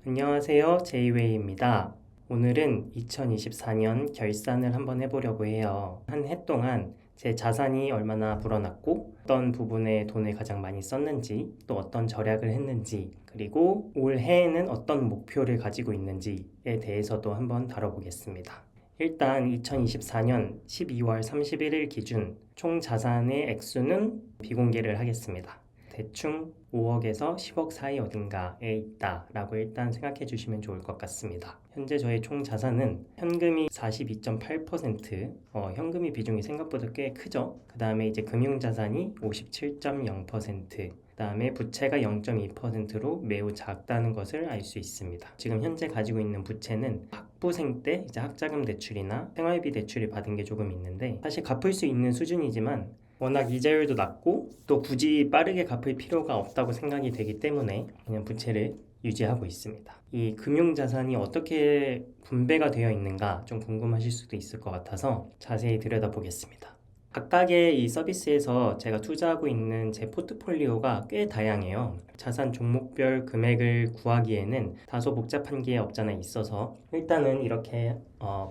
안녕하세요. 제이웨이입니다. 오늘은 2024년 결산을 한번 해보려고 해요. 한 해 동안 제 자산이 얼마나 불어났고 어떤 부분에 돈을 가장 많이 썼는지 또 어떤 절약을 했는지 그리고 올 해에는 어떤 목표를 가지고 있는지에 대해서도 한번 다뤄보겠습니다. 일단 2024년 12월 31일 기준 총 자산의 액수는 비공개를 하겠습니다. 대충 5억에서 10억 사이 어딘가에 있다라고 일단 생각해 주시면 좋을 것 같습니다. 현재 저의 총 자산은 현금이 42.8%, 현금이 비중이 생각보다 꽤 크죠. 그 다음에 이제 금융자산이 57.0%, 그 다음에 부채가 0.2%로 매우 작다는 것을 알 수 있습니다. 지금 현재 가지고 있는 부채는 학부생 때 이제 학자금 대출이나 생활비 대출을 받은 게 조금 있는데 사실 갚을 수 있는 수준이지만 워낙 이자율도 낮고 또 굳이 빠르게 갚을 필요가 없다고 생각이 되기 때문에 그냥 부채를 유지하고 있습니다. 이 금융자산이 어떻게 분배가 되어 있는가 좀 궁금하실 수도 있을 것 같아서 자세히 들여다보겠습니다. 각각의 이 서비스에서 제가 투자하고 있는 제 포트폴리오가 꽤 다양해요. 자산 종목별 금액을 구하기에는 다소 복잡한 게 없잖아 있어서 일단은 이렇게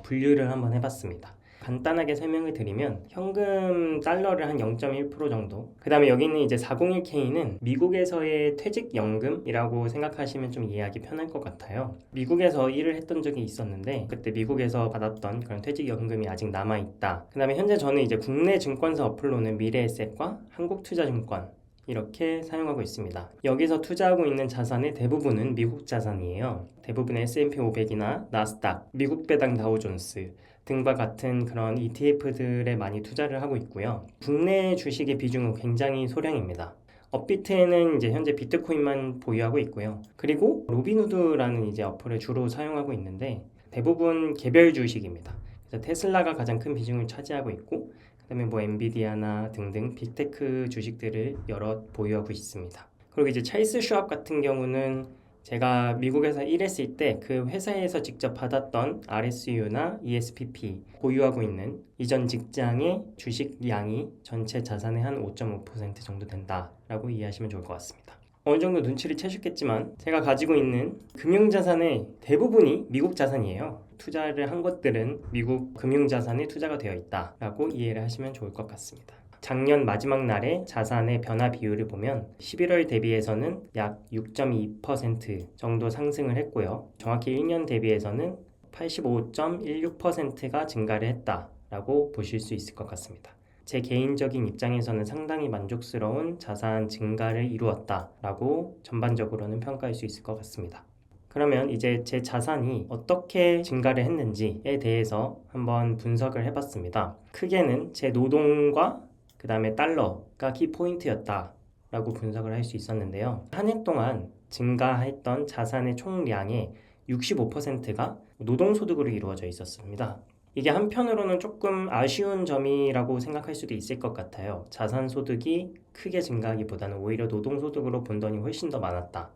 분류를 한번 해봤습니다. 간단하게 설명을 드리면 현금 달러를 한 0.1% 정도, 그 다음에 여기 있는 이제 401k는 미국에서의 퇴직연금이라고 생각하시면 좀 이해하기 편할 것 같아요. 미국에서 일을 했던 적이 있었는데 그때 미국에서 받았던 그런 퇴직연금이 아직 남아있다. 그 다음에 현재 저는 이제 국내 증권사 어플로는 미래에셋과 한국투자증권 이렇게 사용하고 있습니다. 여기서 투자하고 있는 자산의 대부분은 미국 자산이에요. 대부분의 S&P 500이나 나스닥, 미국 배당 다우존스 등과 같은 그런 ETF들에 많이 투자를 하고 있고요. 국내 주식의 비중은 굉장히 소량입니다. 업비트에는 이제 현재 비트코인만 보유하고 있고요. 그리고 로빈후드라는 이제 어플을 주로 사용하고 있는데 대부분 개별 주식입니다. 그래서 테슬라가 가장 큰 비중을 차지하고 있고 그다음에 뭐 엔비디아나 등등 빅테크 주식들을 여러 보유하고 있습니다. 그리고 이제 찰스 슈왑 같은 경우는 제가 미국에서 일했을 때 그 회사에서 직접 받았던 RSU나 ESPP 보유하고 있는 이전 직장의 주식량이 전체 자산의 한 5.5% 정도 된다라고 이해하시면 좋을 것 같습니다. 어느 정도 눈치를 채셨겠지만 제가 가지고 있는 금융자산의 대부분이 미국 자산이에요. 투자를 한 것들은 미국 금융자산에 투자가 되어 있다라고 이해를 하시면 좋을 것 같습니다. 작년 마지막 날에 자산의 변화 비율을 보면 11월 대비해서는 약 6.2% 정도 상승을 했고요. 정확히 1년 대비해서는 85.16%가 증가를 했다라고 보실 수 있을 것 같습니다. 제 개인적인 입장에서는 상당히 만족스러운 자산 증가를 이루었다라고 전반적으로는 평가할 수 있을 것 같습니다. 그러면 이제 제 자산이 어떻게 증가를 했는지에 대해서 한번 분석을 해봤습니다. 크게는 제 노동과 그 다음에 달러가 키포인트였다라고 분석을 할 수 있었는데요. 한 해 동안 증가했던 자산의 총량의 65%가 노동소득으로 이루어져 있었습니다. 이게 한편으로는 조금 아쉬운 점이라고 생각할 수도 있을 것 같아요. 자산소득이 크게 증가하기보다는 오히려 노동소득으로 본 돈이 훨씬 더 많았다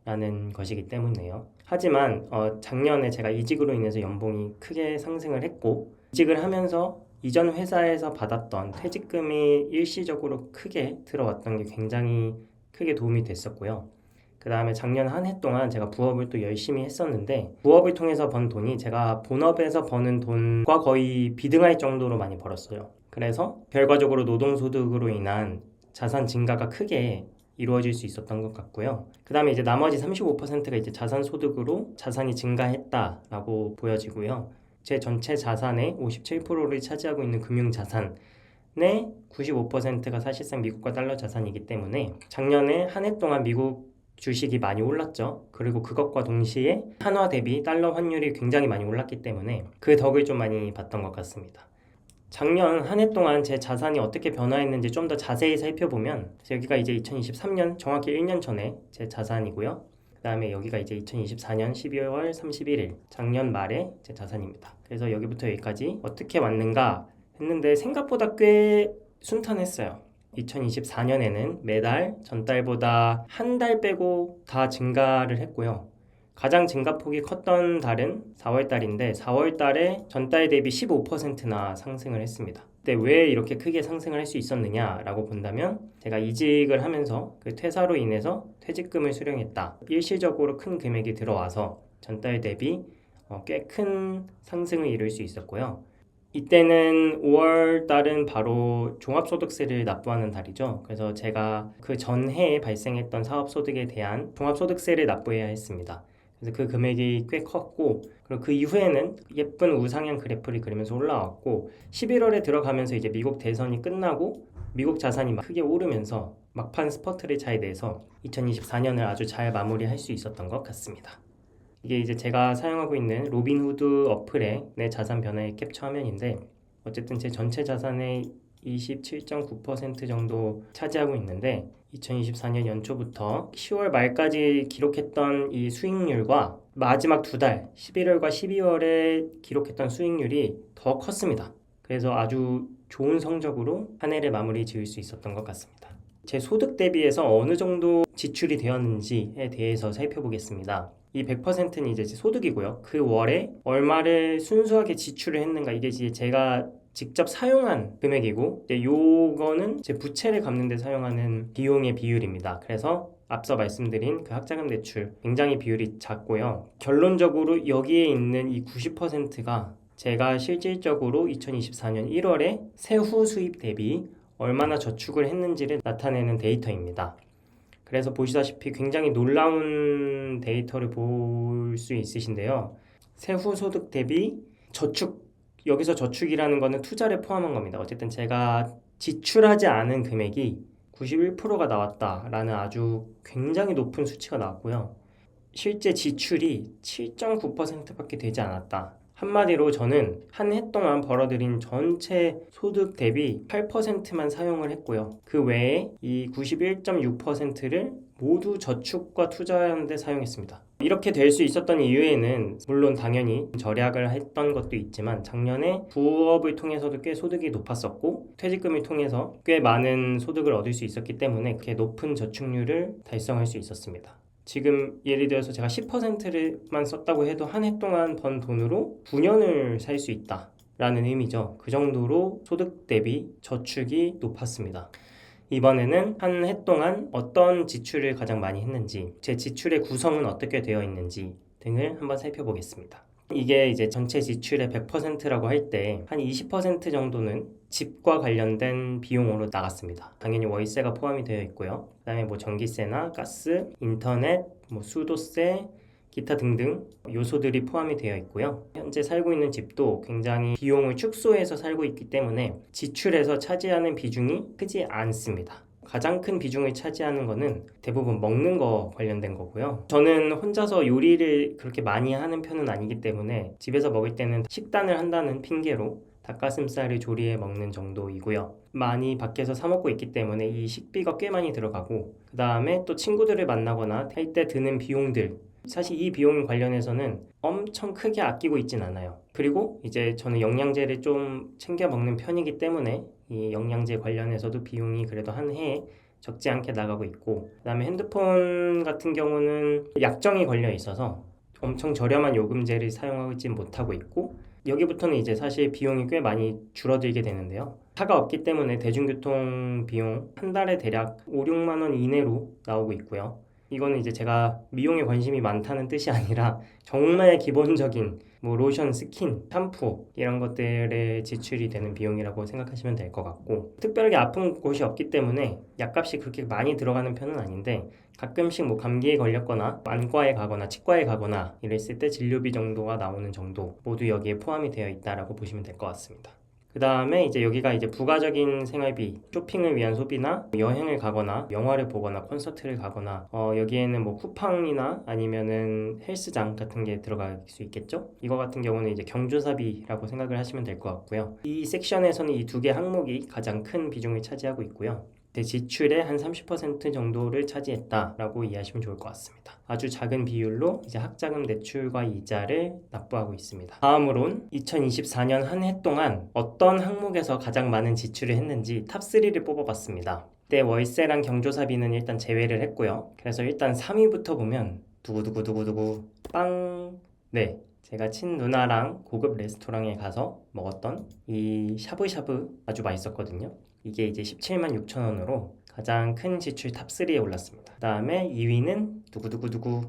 라는 것이기 때문에요. 하지만 작년에 제가 이직으로 인해서 연봉이 크게 상승을 했고 이직을 하면서 이전 회사에서 받았던 퇴직금이 일시적으로 크게 들어왔던 게 굉장히 크게 도움이 됐었고요. 그 다음에 작년 한 해 동안 제가 부업을 또 열심히 했었는데 부업을 통해서 번 돈이 제가 본업에서 버는 돈과 거의 비등할 정도로 많이 벌었어요. 그래서 결과적으로 노동소득으로 인한 자산 증가가 크게 이루어질 수 있었던 것 같고요. 그 다음에 이제 나머지 35%가 이제 자산 소득으로 자산이 증가했다라고 보여지고요. 제 전체 자산의 57%를 차지하고 있는 금융자산의 95%가 사실상 미국과 달러 자산이기 때문에 작년에 한 해 동안 미국 주식이 많이 올랐죠. 그리고 그것과 동시에 한화 대비 달러 환율이 굉장히 많이 올랐기 때문에 그 덕을 좀 많이 봤던 것 같습니다. 작년 한 해 동안 제 자산이 어떻게 변화했는지 좀 더 자세히 살펴보면 여기가 이제 2023년 정확히 1년 전에 제 자산이고요. 그 다음에 여기가 이제 2024년 12월 31일 작년 말에 제 자산입니다. 그래서 여기부터 여기까지 어떻게 왔는가 했는데 생각보다 꽤 순탄했어요. 2024년에는 매달 전달보다 한 달 빼고 다 증가를 했고요. 가장 증가폭이 컸던 달은 4월 달인데 4월 달에 전달 대비 15%나 상승을 했습니다. 근데 왜 이렇게 크게 상승을 할 수 있었느냐라고 본다면 제가 이직을 하면서 그 퇴사로 인해서 퇴직금을 수령했다. 일시적으로 큰 금액이 들어와서 전달 대비 꽤 큰 상승을 이룰 수 있었고요. 이때는 5월 달은 바로 종합소득세를 납부하는 달이죠. 그래서 제가 그 전해에 발생했던 사업소득에 대한 종합소득세를 납부해야 했습니다. 그래서 그 금액이 꽤 컸고, 그리고 그 이후에는 예쁜 우상향 그래프를 그리면서 올라왔고, 11월에 들어가면서 이제 미국 대선이 끝나고 미국 자산이 막 크게 오르면서 막판 스퍼트를 잘 내서 2024년을 아주 잘 마무리할 수 있었던 것 같습니다. 이게 이제 제가 사용하고 있는 로빈후드 어플의 내 자산 변화의 캡처 화면인데, 어쨌든 제 전체 자산의 27.9% 정도 차지하고 있는데 2024년 연초부터 10월 말까지 기록했던 이 수익률과 마지막 두 달 11월과 12월에 기록했던 수익률이 더 컸습니다. 그래서 아주 좋은 성적으로 한 해를 마무리 지을 수 있었던 것 같습니다. 제 소득 대비해서 어느 정도 지출이 되었는지에 대해서 살펴보겠습니다. 이 100%는 이제 제 소득이고요. 그 월에 얼마를 순수하게 지출을 했는가, 이게 이제 제가 직접 사용한 금액이고, 요거는 제 부채를 갚는 데 사용하는 비용의 비율입니다. 그래서 앞서 말씀드린 그 학자금 대출 굉장히 비율이 작고요. 결론적으로 여기에 있는 이 90%가 제가 실질적으로 2024년 1월에 세후 수입 대비 얼마나 저축을 했는지를 나타내는 데이터입니다. 그래서 보시다시피 굉장히 놀라운 데이터를 볼 수 있으신데요. 세후 소득 대비 저축, 여기서 저축이라는 거는 투자를 포함한 겁니다. 어쨌든 제가 지출하지 않은 금액이 91%가 나왔다라는 아주 굉장히 높은 수치가 나왔고요. 실제 지출이 7.9%밖에 되지 않았다. 한마디로 저는 한 해 동안 벌어들인 전체 소득 대비 8%만 사용을 했고요. 그 외에 이 91.6%를 모두 저축과 투자하는 데 사용했습니다. 이렇게 될 수 있었던 이유에는 물론 당연히 절약을 했던 것도 있지만, 작년에 부업을 통해서도 꽤 소득이 높았었고 퇴직금을 통해서 꽤 많은 소득을 얻을 수 있었기 때문에 그렇게 높은 저축률을 달성할 수 있었습니다. 지금 예를 들어서 제가 10%만 썼다고 해도 한 해 동안 번 돈으로 9년을 살 수 있다 라는 의미죠. 그 정도로 소득 대비 저축이 높았습니다. 이번에는 한 해 동안 어떤 지출을 가장 많이 했는지, 제 지출의 구성은 어떻게 되어 있는지 등을 한번 살펴보겠습니다. 이게 이제 전체 지출의 100%라고 할 때 한 20% 정도는 집과 관련된 비용으로 나갔습니다. 당연히 월세가 포함이 되어 있고요. 그 다음에 뭐 전기세나 가스, 인터넷, 뭐 수도세, 기타 등등 요소들이 포함이 되어 있고요. 현재 살고 있는 집도 굉장히 비용을 축소해서 살고 있기 때문에 지출에서 차지하는 비중이 크지 않습니다. 가장 큰 비중을 차지하는 거는 대부분 먹는 거 관련된 거고요. 저는 혼자서 요리를 그렇게 많이 하는 편은 아니기 때문에 집에서 먹을 때는 식단을 한다는 핑계로 닭가슴살을 조리해 먹는 정도이고요. 많이 밖에서 사 먹고 있기 때문에 이 식비가 꽤 많이 들어가고, 그 다음에 또 친구들을 만나거나 할 때 드는 비용들, 사실 이 비용 관련해서는 엄청 크게 아끼고 있진 않아요. 그리고 이제 저는 영양제를 좀 챙겨 먹는 편이기 때문에 이 영양제 관련해서도 비용이 그래도 한 해에 적지 않게 나가고 있고, 그 다음에 핸드폰 같은 경우는 약정이 걸려 있어서 엄청 저렴한 요금제를 사용하지 못하고 있고, 여기부터는 이제 사실 비용이 꽤 많이 줄어들게 되는데요. 차가 없기 때문에 대중교통 비용 한 달에 대략 5, 6만 원 이내로 나오고 있고요. 이거는 이제 제가 미용에 관심이 많다는 뜻이 아니라 정말 기본적인 뭐 로션, 스킨, 샴푸 이런 것들에 지출이 되는 비용이라고 생각하시면 될 것 같고, 특별하게 아픈 곳이 없기 때문에 약값이 그렇게 많이 들어가는 편은 아닌데, 가끔씩 뭐 감기에 걸렸거나 안과에 가거나 치과에 가거나 이랬을 때 진료비 정도가 나오는 정도 모두 여기에 포함이 되어 있다라고 보시면 될 것 같습니다. 그 다음에 이제 여기가 이제 부가적인 생활비, 쇼핑을 위한 소비나 여행을 가거나 영화를 보거나 콘서트를 가거나 여기에는 뭐 쿠팡이나 아니면은 헬스장 같은 게 들어갈 수 있겠죠. 이거 같은 경우는 이제 경조사비라고 생각을 하시면 될 것 같고요. 이 섹션에서는 이 두 개 항목이 가장 큰 비중을 차지하고 있고요. 제 지출의 한 30% 정도를 차지했다라고 이해하시면 좋을 것 같습니다. 아주 작은 비율로 이제 학자금 대출과 이자를 납부하고 있습니다. 다음으론 2024년 한 해 동안 어떤 항목에서 가장 많은 지출을 했는지 탑3를 뽑아봤습니다. 그때 월세랑 경조사비는 일단 제외를 했고요. 그래서 일단 3위부터 보면 두구두구두구두구 빵! 네, 제가 친누나랑 고급 레스토랑에 가서 먹었던 이 샤브샤브 아주 맛있었거든요. 이게 이제 17만 6천 원으로 가장 큰 지출 탑3에 올랐습니다. 그 다음에 2위는 두구두구두구,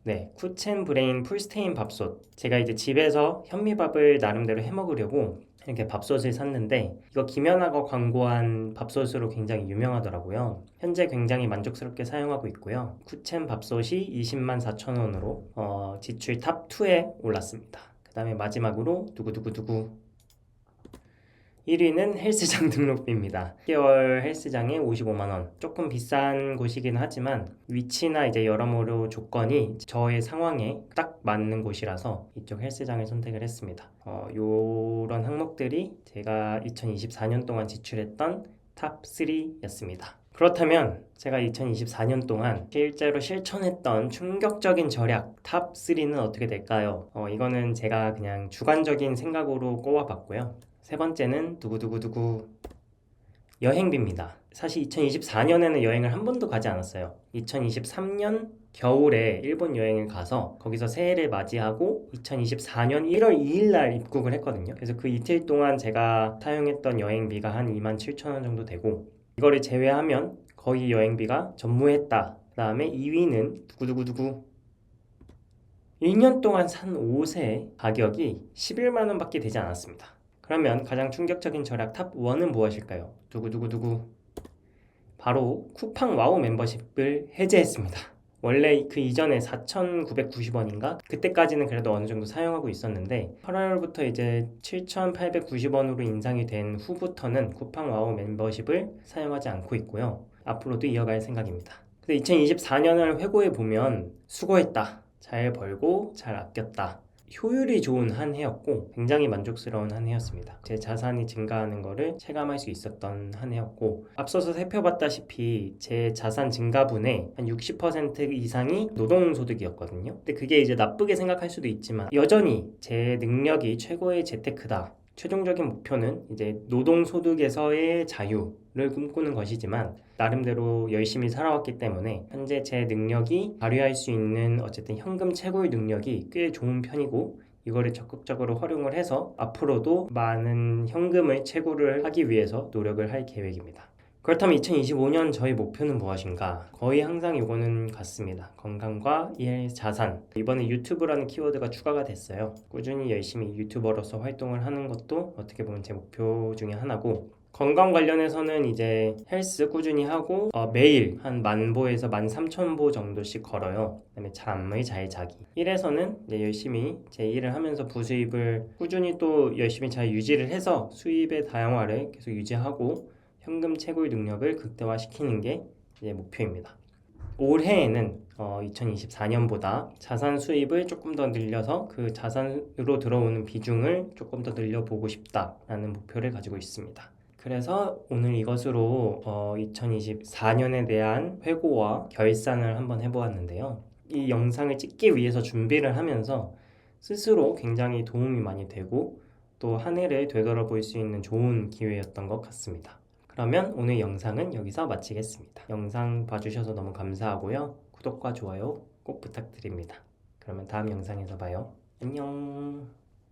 네, 쿠첸 브레인 풀스테인 밥솥. 제가 이제 집에서 현미밥을 나름대로 해 먹으려고 이렇게 밥솥을 샀는데 이거 김연아가 광고한 밥솥으로 굉장히 유명하더라고요. 현재 굉장히 만족스럽게 사용하고 있고요. 쿠첸 밥솥이 20만 4천 원으로 지출 탑2에 올랐습니다. 그 다음에 마지막으로 두구두구두구 1위는 헬스장 등록비입니다. 6개월 헬스장에 55만 원. 조금 비싼 곳이긴 하지만 위치나 이제 여러모로 조건이 저의 상황에 딱 맞는 곳이라서 이쪽 헬스장을 선택을 했습니다. 요런 항목들이 제가 2024년 동안 지출했던 탑 3였습니다. 그렇다면 제가 2024년 동안 실제로 실천했던 충격적인 절약 탑 3는 어떻게 될까요? 이거는 제가 그냥 주관적인 생각으로 꼽아봤고요. 세 번째는 두구두구두구 여행비입니다. 사실 2024년에는 여행을 한 번도 가지 않았어요. 2023년 겨울에 일본 여행을 가서 거기서 새해를 맞이하고 2024년 1월 2일 날 입국을 했거든요. 그래서 그 이틀 동안 제가 사용했던 여행비가 한 2만 7천 원 정도 되고 이거를 제외하면 거의 여행비가 전무했다. 그 다음에 2위는 두구두구두구 1년 동안 산 옷의 가격이 11만 원밖에 되지 않았습니다. 그러면 가장 충격적인 절약 탑 1은 무엇일까요? 두구두구두구 바로 쿠팡 와우 멤버십을 해제했습니다. 원래 그 이전에 4,990원인가? 그때까지는 그래도 어느 정도 사용하고 있었는데 8월부터 이제 7,890원으로 인상이 된 후부터는 쿠팡 와우 멤버십을 사용하지 않고 있고요. 앞으로도 이어갈 생각입니다. 근데 2024년을 회고해 보면 수고했다. 잘 벌고 잘 아꼈다. 효율이 좋은 한 해였고 굉장히 만족스러운 한 해였습니다. 제 자산이 증가하는 거를 체감할 수 있었던 한 해였고 앞서서 살펴봤다시피 제 자산 증가분의 한 60% 이상이 노동소득이었거든요. 근데 그게 이제 나쁘게 생각할 수도 있지만 여전히 제 능력이 최고의 재테크다. 최종적인 목표는 이제 노동소득에서의 자유를 꿈꾸는 것이지만 나름대로 열심히 살아왔기 때문에 현재 제 능력이 발휘할 수 있는 어쨌든 현금 채굴 능력이 꽤 좋은 편이고 이거를 적극적으로 활용을 해서 앞으로도 많은 현금을 채굴을 하기 위해서 노력을 할 계획입니다. 그렇다면 2025년 저희 목표는 무엇인가? 거의 항상 이거는 같습니다. 건강과 일, 자산. 이번에 유튜브라는 키워드가 추가가 됐어요. 꾸준히 열심히 유튜버로서 활동을 하는 것도 어떻게 보면 제 목표 중에 하나고 건강 관련해서는 이제 헬스 꾸준히 하고 매일 한 10,000보에서 13,000보 정도씩 걸어요. 그다음에 잠을 잘 자기. 일에서는 이제 열심히 제 일을 하면서 부수입을 꾸준히 또 열심히 잘 유지를 해서 수입의 다양화를 계속 유지하고 현금 채굴 능력을 극대화시키는 게 이제 목표입니다. 올해에는 2024년보다 자산 수입을 조금 더 늘려서 그 자산으로 들어오는 비중을 조금 더 늘려보고 싶다라는 목표를 가지고 있습니다. 그래서 오늘 이것으로 2024년에 대한 회고와 결산을 한번 해보았는데요. 이 영상을 찍기 위해서 준비를 하면서 스스로 굉장히 도움이 많이 되고 또 한 해를 되돌아볼 수 있는 좋은 기회였던 것 같습니다. 그러면 오늘 영상은 여기서 마치겠습니다. 영상 봐주셔서 너무 감사하고요. 구독과 좋아요 꼭 부탁드립니다. 그러면 다음 영상에서 봐요. 안녕.